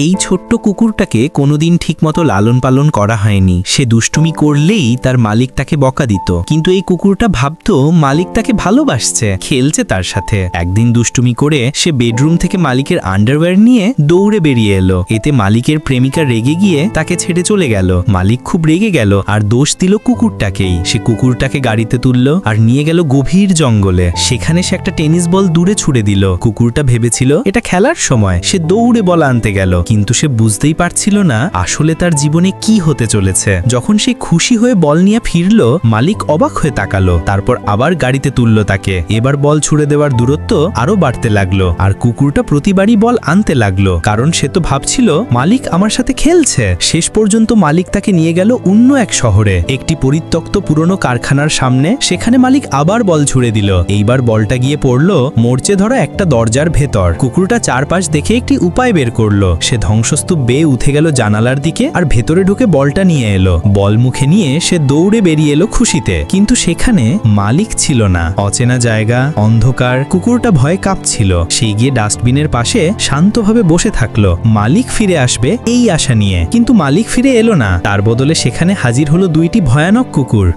এই ছোট্ট কুকুরটাকে কোনোদিন ঠিকমতো লালন পালন করা হয়নি। সে দুষ্টুমি করলেই তার মালিক তাকে বকা দিত, কিন্তু এই কুকুরটা ভাবতো মালিক তাকে ভালোবাসছে, খেলছে তার সাথে। একদিন দুষ্টুমি করে সে বেডরুম থেকে মালিকের আন্ডারওয়্যার নিয়ে দৌড়ে বেরিয়ে এলো। এতে মালিকের প্রেমিকা রেগে গিয়ে তাকে ছেড়ে চলে গেল। মালিক খুব রেগে গেল আর দোষ দিল কুকুরটাকেই। সে কুকুরটাকে গাড়িতে তুলল আর নিয়ে গেল গভীর জঙ্গলে। সেখানে সে একটা টেনিস বল দূরে ছুড়ে দিল। কুকুরটা ভেবেছিল এটা খেলার সময়, সে দৌড়ে বল আনতে গেল, কিন্তু সে বুঝতেই পারছিল না আসলে তার জীবনে কি হতে চলেছে। যখন সে খুশি হয়ে বল নিয়ে ফিরল, মালিক অবাক হয়ে তাকালো, তারপর আবার গাড়িতে তুলল তাকে। এবার বল ছুড়ে দেওয়ার দূরত্ব আরো বাড়তে লাগলো আর কুকুরটা প্রতিবারই বল আনতে লাগলো, কারণ সে তো ভাবছিল মালিক আমার সাথে খেলছে। শেষ পর্যন্ত মালিক তাকে নিয়ে গেল অন্য এক শহরে, একটি পরিত্যক্ত পুরনো কারখানার সামনে। সেখানে মালিক আবার বল ছুড়ে দিল। এইবার বলটা গিয়ে পড়লো মরচে ধরা একটা দরজার ভেতর। কুকুরটা চারপাশ দেখে একটি উপায় বের করলো। সে ধ্বংসস্তূপ বেয়ে উঠে গেল জানালার দিকে আর ভেতরে ঢুকে বলটা নিয়ে এলো। বল মুখে নিয়ে সে দৌড়ে বেরিয়ে এলো খুশিতে, কিন্তু সেখানে মালিক ছিল না। অচেনা জায়গা, অন্ধকার। কুকুরটা ভয়ে কাঁপছিল। সে গিয়ে ডাস্টবিনের পাশে শান্তভাবে বসে থাকলো, মালিক ফিরে আসবে এই আশা নিয়ে। কিন্তু মালিক ফিরে এলো না, তার বদলে সেখানে হাজির হলো দুইটি ভয়ানক কুকুর।